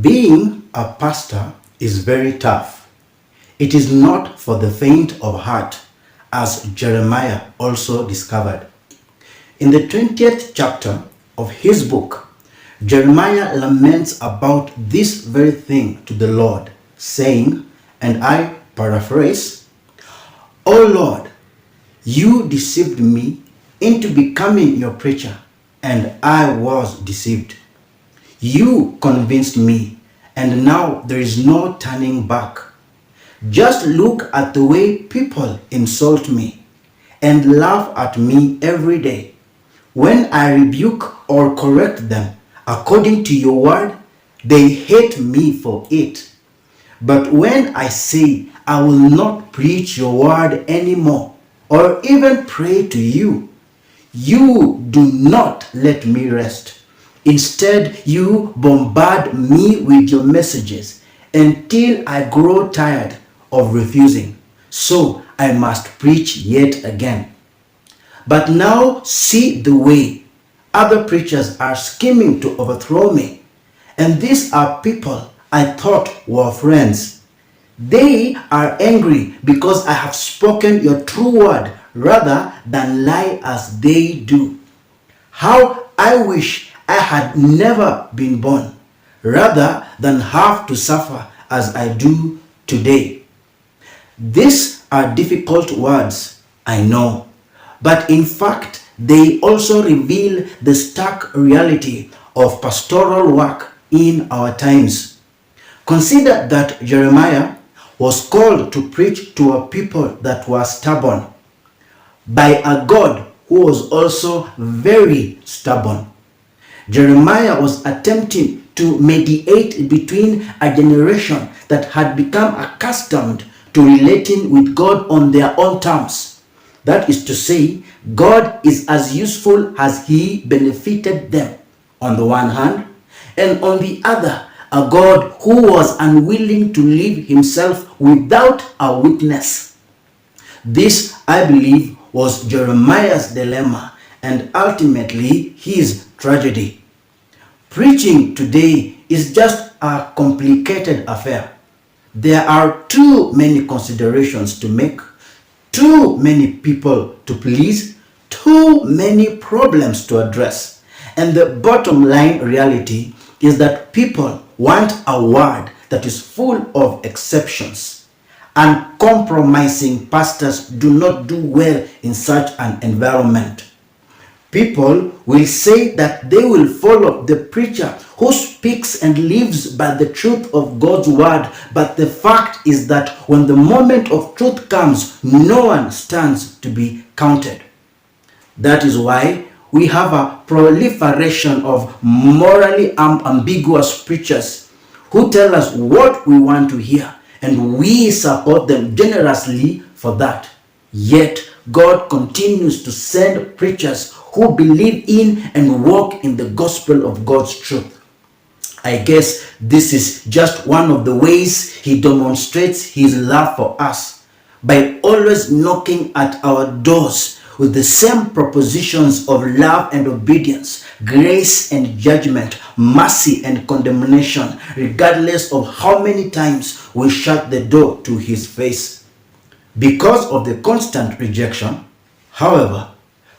Being a pastor is very tough. It is not for the faint of heart, as Jeremiah also discovered. In the 20th chapter of his book, Jeremiah laments about this very thing to the Lord, saying, and I paraphrase, "O Lord, you deceived me into becoming your preacher, and I was deceived. You convinced me, and now there is no turning back. Just look at the way people insult me and laugh at me every day. When I rebuke or correct them according to your word, they hate me for it. But when I say I will not preach your word anymore or even pray to you, you do not let me rest. Instead, you bombard me with your messages until I grow tired of refusing. So I must preach yet again. But now see the way other preachers are scheming to overthrow me. And these are people I thought were friends. They are angry because I have spoken your true word rather than lie as they do. How I wish I had never been born, rather than have to suffer as I do today." These are difficult words, I know, but in fact, they also reveal the stark reality of pastoral work in our times. Consider that Jeremiah was called to preach to a people that were stubborn by a God who was also very stubborn. Jeremiah was attempting to mediate between a generation that had become accustomed to relating with God on their own terms. That is to say, God is as useful as he benefited them on the one hand, and on the other, a God who was unwilling to leave himself without a witness. This, I believe, was Jeremiah's dilemma and ultimately his tragedy. Preaching today is just a complicated affair. There are too many considerations to make, too many people to please, too many problems to address. And the bottom line reality is that people want a word that is full of exceptions. Uncompromising pastors do not do well in such an environment. People will say that they will follow the preacher who speaks and lives by the truth of God's word, but the fact is that when the moment of truth comes, no one stands to be counted. That is why we have a proliferation of morally ambiguous preachers who tell us what we want to hear, and we support them generously for that. Yet, God continues to send preachers who believe in and walk in the gospel of God's truth. I guess this is just one of the ways he demonstrates his love for us, by always knocking at our doors with the same propositions of love and obedience, grace and judgment, mercy and condemnation, regardless of how many times we shut the door to his face. Because of the constant rejection, however,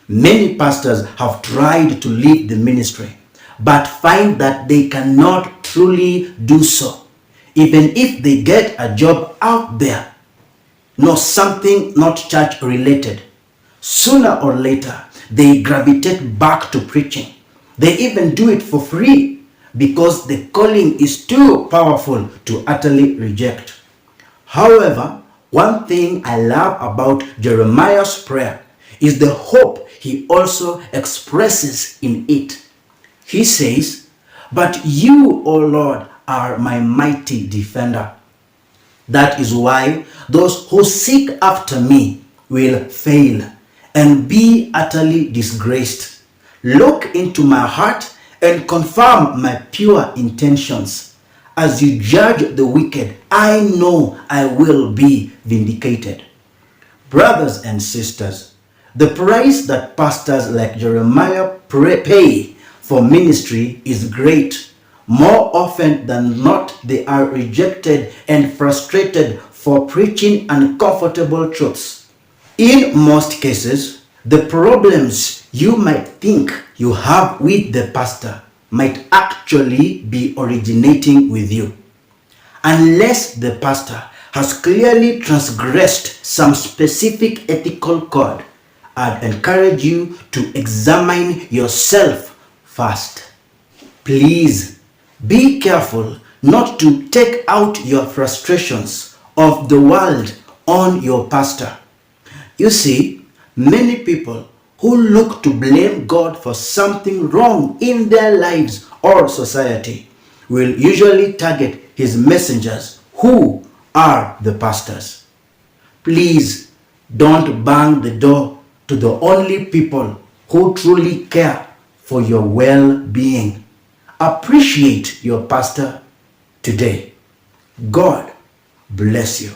many pastors have tried to leave the ministry, but find that they cannot truly do so, even if they get a job out there, nor something not church related. Sooner or later, they gravitate back to preaching. They even do it for free because the calling is too powerful to utterly reject. However, one thing I love about Jeremiah's prayer is the hope he also expresses in it. He says, "But you, O Lord, are my mighty defender. That is why those who seek after me will fail and be utterly disgraced. Look into my heart and confirm my pure intentions. As you judge the wicked, I know I will be vindicated." Brothers and sisters, the price that pastors like Jeremiah pay for ministry is great, More often than not, they are rejected and frustrated for preaching uncomfortable truths. In most cases, the problems you might think you have with the pastor might actually be originating with you. Unless the pastor has clearly transgressed some specific ethical code, I'd encourage you to examine yourself first. Please be careful not to take out your frustrations of the world on your pastor. You see, many people who look to blame God for something wrong in their lives or society will usually target his messengers, who are the pastors. Please don't bang the door to the only people who truly care for your well-being. Appreciate your pastor today. God bless you.